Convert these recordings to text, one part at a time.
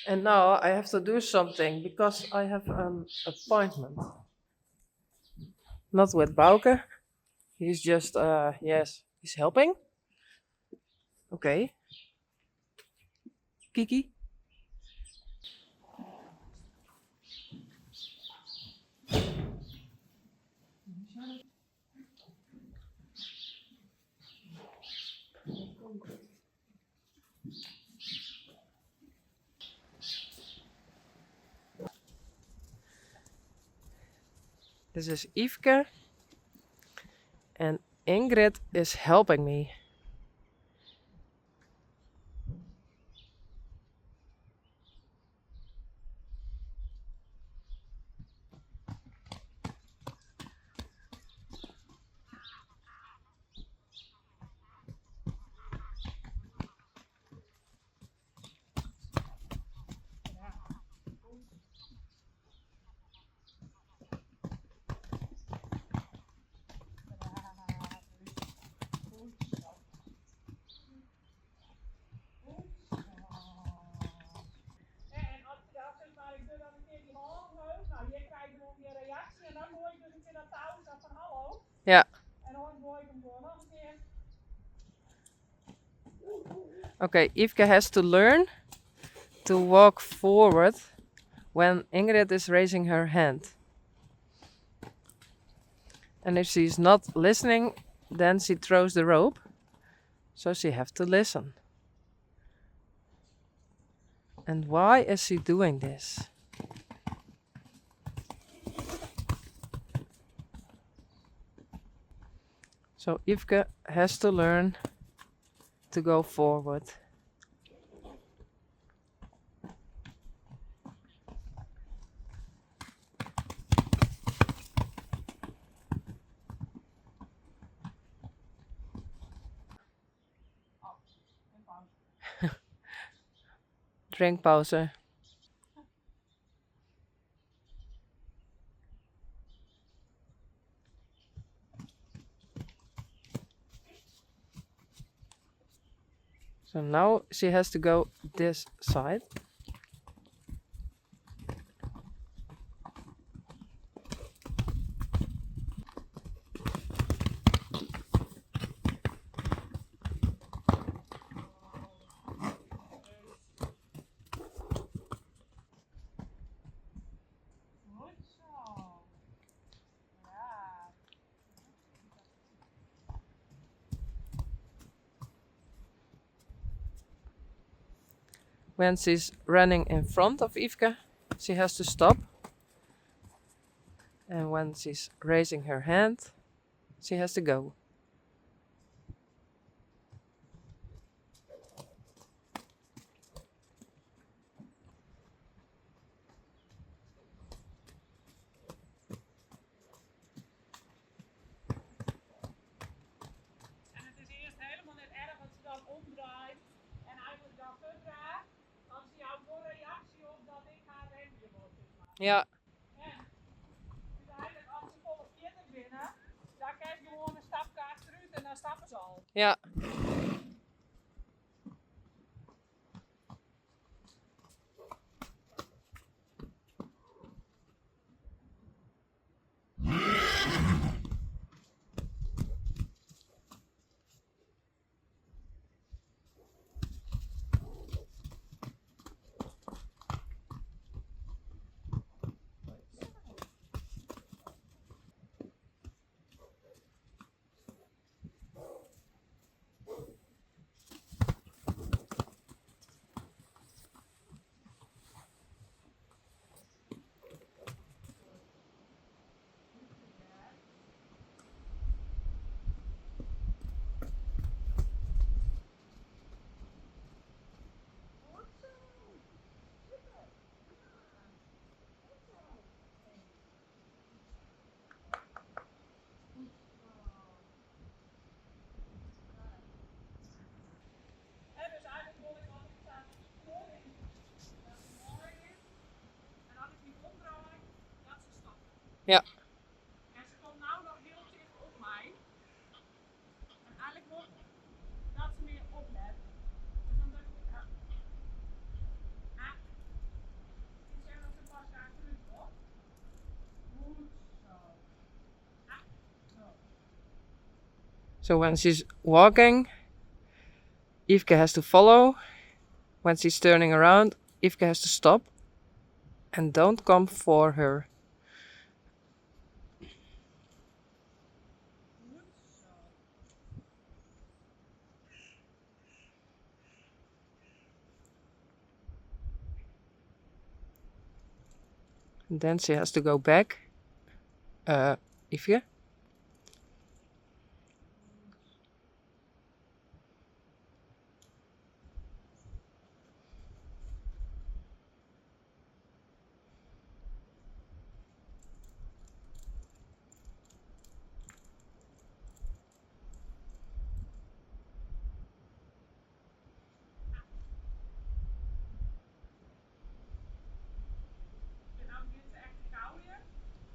And now I have to do something because I have an appointment. Not with Bauke. He's just, yes, he's helping. Okay. Kiki. This is Yfke. And Ingrid is helping me. Ja. Okay, Yvke has to learn to walk forward when Ingrid is raising her hand. And if she's not listening, then she throws the rope. So she has to listen. And why is she doing this? So Yvke has to learn to go forward. Drinkpauze. So now she has to go this side. When she's running in front of Yvke, she has to stop. And when she's raising her hand, she has to go. Ja. Ja. Ja. So when she's walking, Yfke has to follow. When she's turning around, Yfke has to stop and don't come for her. And then she has to go back. Yfke.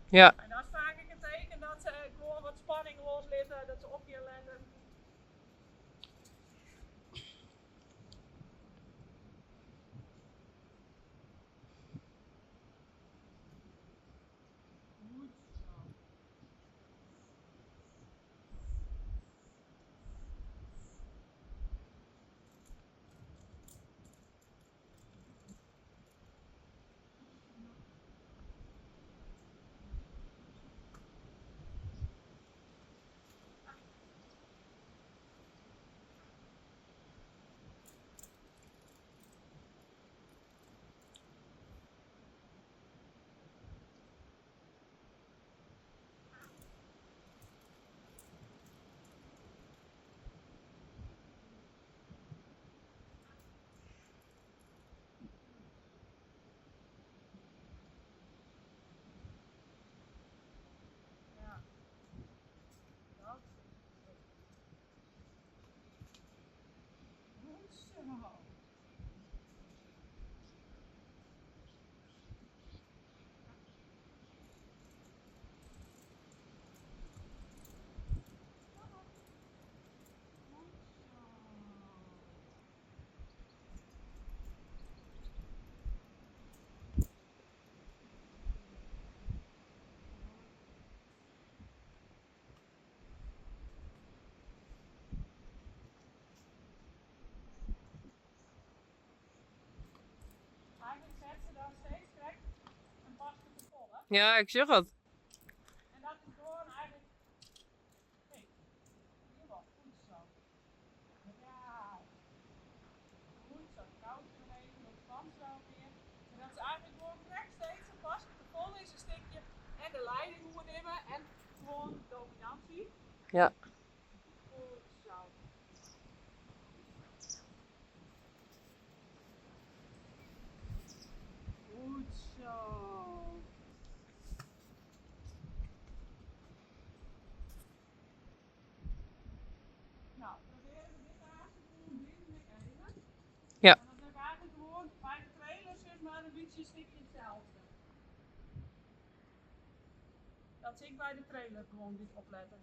Ja. En dat is vaak een teken dat ze gewoon wat spanning loslaten, dat ze op je letten. Goed zo. Ja. Dat is het. Goed zo. Eigenlijk zet ze dan steeds direct een basje te vol, hè? Ja, ik zeg het. En dat is gewoon eigenlijk. Hey, hier wel, goed zo. Ja. Goed zo, koud nog even, dat kan zo weer. En dat is eigenlijk gewoon direct steeds een basje te vol is, een stukje en de leiding moeten nemen en gewoon dominantie. Ja. Goed zo. Goed zo. Nou, proberen we dit haasje gewoon binnen even. Ja. En dan gaat het gewoon bij de trailer zeg maar een beetje een stukje hetzelfde. Dat zie ik bij de trailer gewoon dit opletten.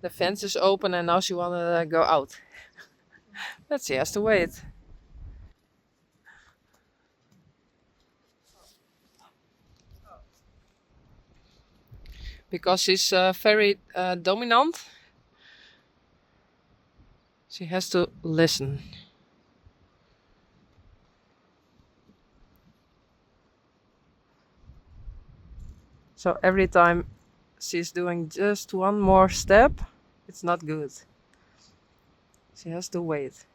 The fence is open and now she wanna go out. But she has to wait. Because she's very dominant, she has to listen. So every time she's doing just one more step, it's not good. She has to wait.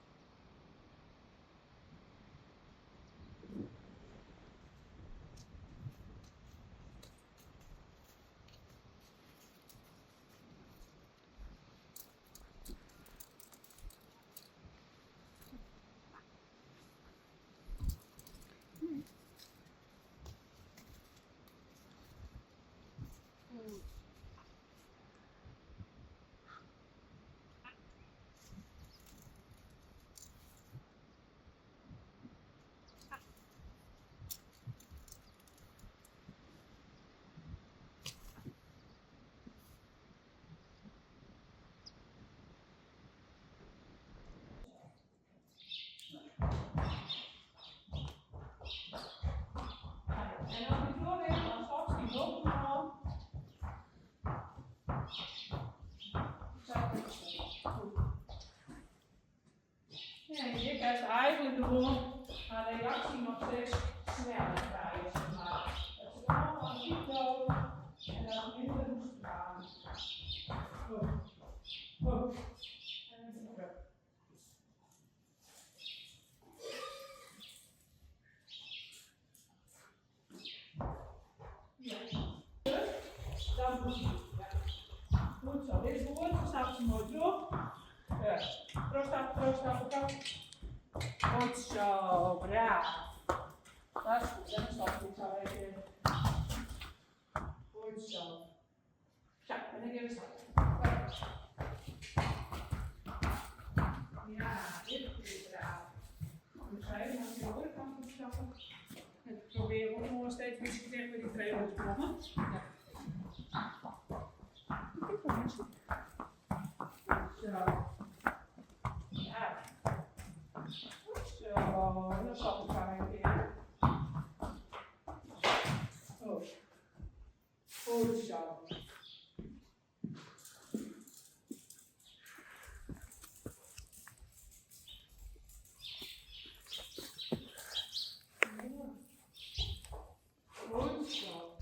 door haar reactie nog steeds sneller krijgen, zeg maar. Dat ze allemaal niet lopen en dan minder hoesten gaan. En weer terug. Ja. Dan moet je. Ja. Goed zo. Dit is goed. Dan staat ze mooi terug. Terugstappen. Goed zo. Braaf. Dat is goed. En dan stap ik zo even. Goed zo. Ja, en ik even stappen. Ja, dit is braaf. Dan ga je naar de andere kant op stappen. En probeer ook nog steeds misschien tegen met die trailer te komen. Ja. Zo. Ja. Zo, dan stap ik daar een keer. Oh. Goed zo. Goed zo.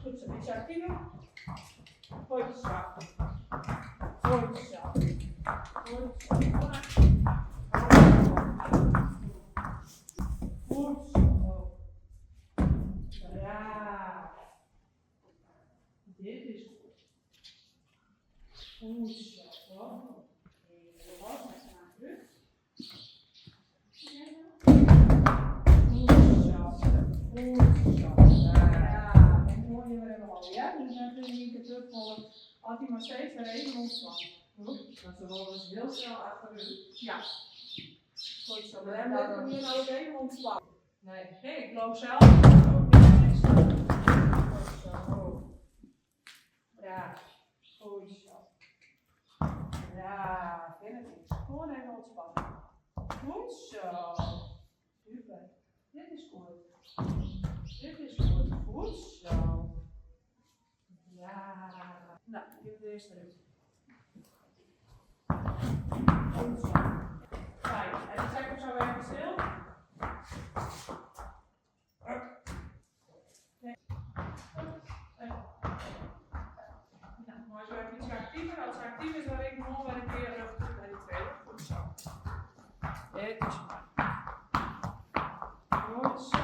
Goed zo, beetje actiever. Goed zo. Goed zo. Goed zo. Goed zo. Ja. Dit is goed. Goed zo. Even los met zijn rug. Goed zo. Ja. En hoor je weer al, ja? Dus dan kun je niet de terugvallen. Als hij maar steeds weer even ontspant. Maar ze rollen dus heel snel achteruit. Ja. Goed zo. Maar Maar dan dan moet je nou ook even ontspannen. Nee. Nee, ik loop zelf. Goed zo. Ja. Goed zo. Ja, vind het niet. Gewoon even ontspannen. Goed zo. Super. Dit is goed. Dit is goed. Goed zo. Ja. Nou, geef de eerste rug. Goed zo. Fijn. En dan zet ik hem zo even stil. Nou, maar zo even iets actiever. Als het actief is, dan weet ik nog wel een keer terug naar die tweede. Goed zo. Dit is mooi. Goed zo.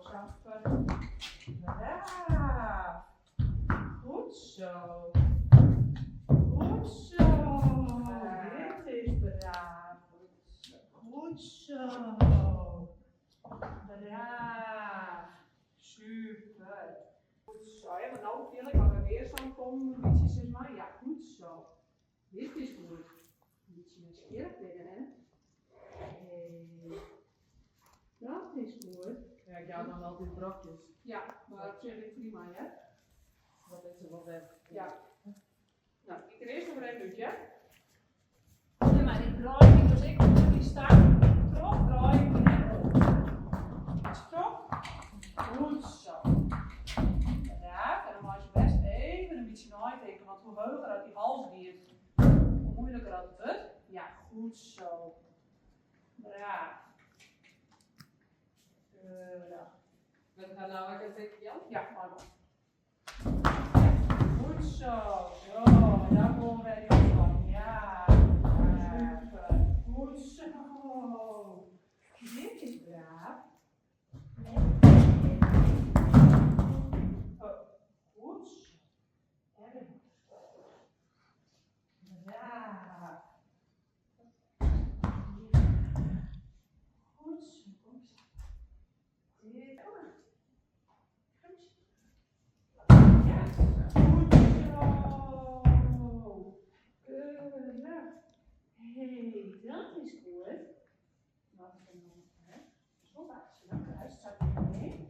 Zachter. Braaf. Goed zo. Goed zo. Dit is braaf. Goed zo. Braaf. Super. Goed zo. Ja, maar nou wil ik al een weerstand komen. Een beetje zeg maar. Ja, goed zo. Dit is goed. Een beetje nieuwsgierig binnen, hè? Dat is goed. Ja, ik hou dan altijd brokjes. Ja, maar op zich is prima, hè? Dat is er wel weg. Ja. Nou, ik er eerst nog een minuutje. Ja, maar ik draai niet als ik op die sta. Trok, draai ik en op. Trok. Goed zo. Ja, en dan mag je best even een beetje nadenken, want hoe hoger dat die hals wordt, hoe moeilijker dat het wordt. Ja, goed zo. Braaf. We gaan nou even tegen Jan. Ja, maar goed. Goed zo. Zo, dan komen we die opspannen. Ja. Super. Goed zo. Dit is braaf. Oh, goed zo. Erg. Braaf. Goed zo. Kom zo. Dit. Ja, goed zo. Keurig. Hey, dat is goed. Wat is er nog? Zo, daar is het mee.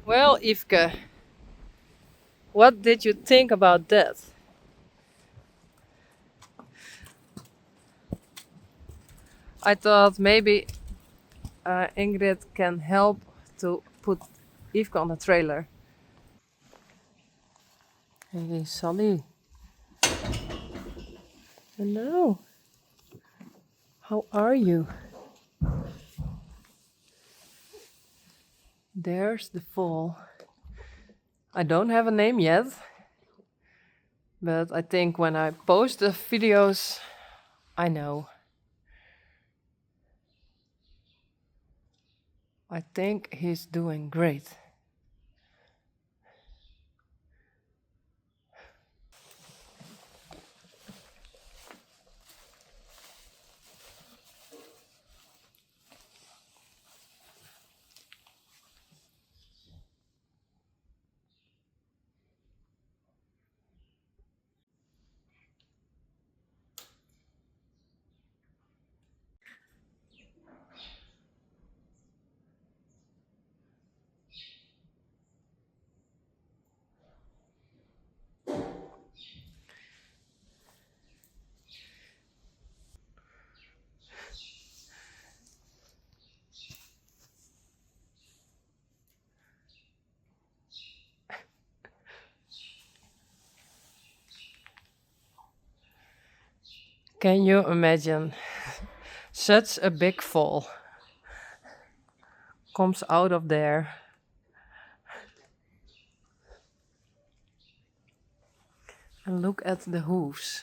Well, Yfke, what did you think about that? I thought maybe Ingrid can help to put Yfke on the trailer. Hey, Sally. Hello. How are you? There's the foal. I don't have a name yet, but I think when I post the videos, I know. I think he's doing great. Can you imagine? Such a big foal comes out of there. And look at the hooves.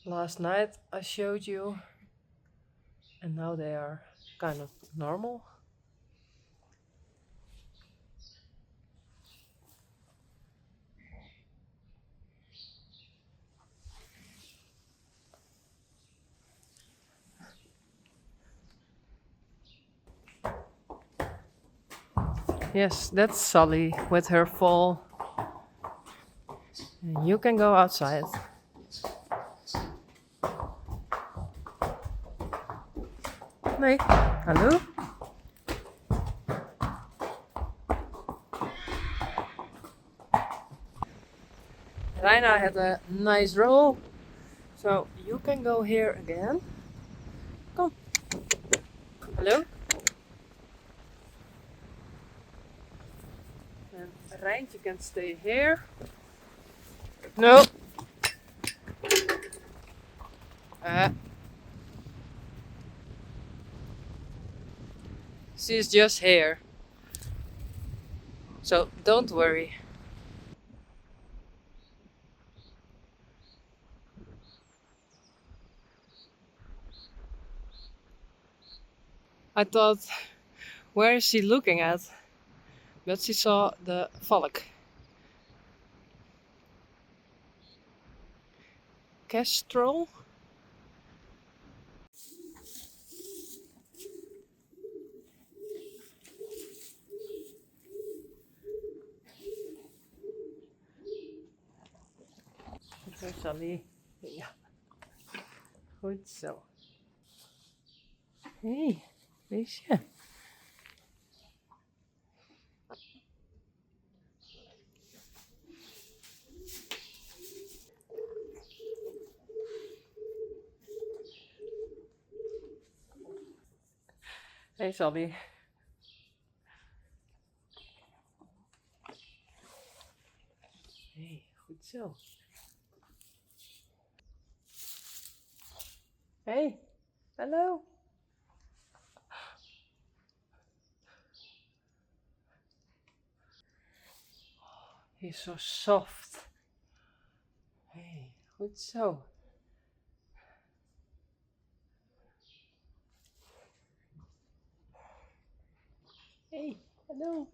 Last night I showed you, and now they are kind of normal. Yes, that's Sally with her foal. And you can go outside. Nee, hallo? Reina had a nice roll, so you can go here again. Come. Hello? And Rijntje can stay here. No. She's just here. So don't worry. I thought, where is she looking at? But she saw the valk. Kestrel? Zo, Sally. Ja, goed zo. Hé, beestje. Hey, Sally. Hé, goed zo. Hey, hello. He's so soft. Hey, goed zo. Hey, hello.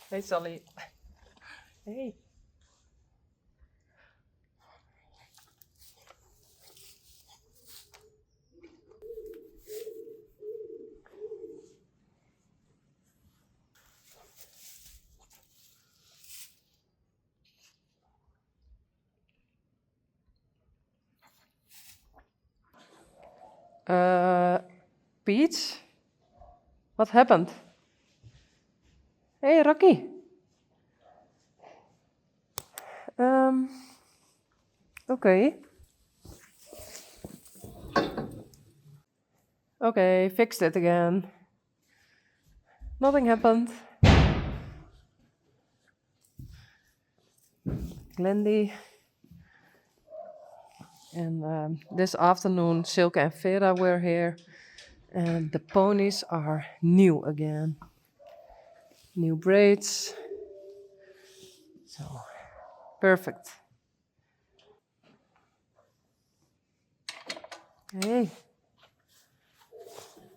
Hey, Sally. Hey. Peach? What happened? Hey, Rocky. Okay. Okay, fixed it again. Nothing happened. Glendy. And this afternoon, Silke and Vera were here. And the ponies are new again. New braids. So, perfect. Hey.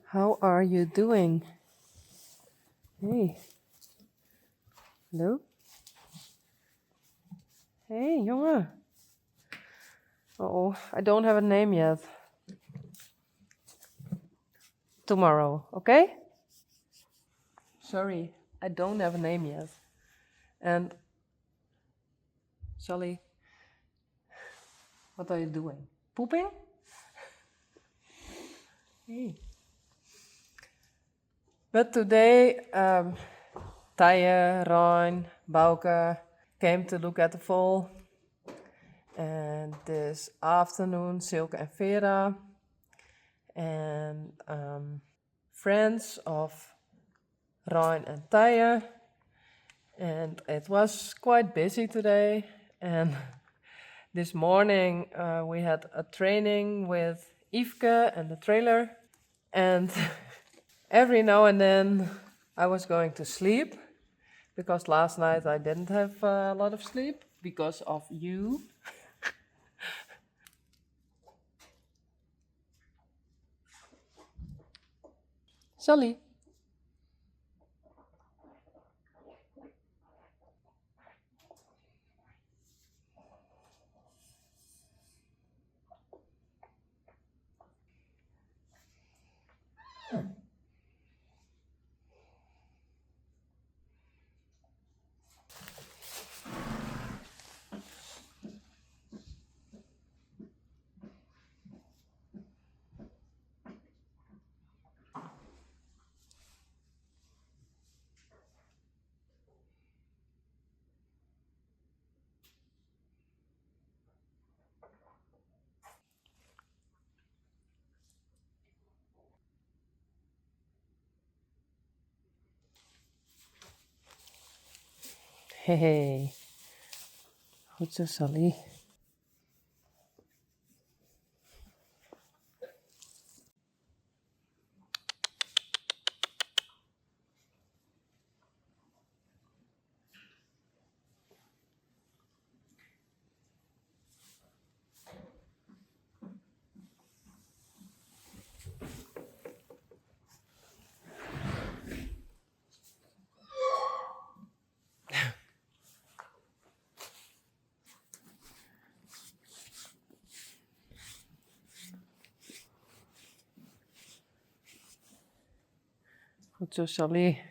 How are you doing? Hey. Hello? Hey, jongen. Oh, I don't have a name yet. Tomorrow, okay? Sorry, I don't have a name yet. And, Sally, what are you doing? Pooping? Hey. But today, Tije, Rijn, Bouke came to look at the foal. And this afternoon, Silke and Vera and friends of Rijn and Tije. And it was quite busy today. And this morning we had a training with Yfke and the trailer. And every now and then I was going to sleep because last night I didn't have a lot of sleep because of you. Sally. Hey, goed zo, Sally. Goed zo, Sally.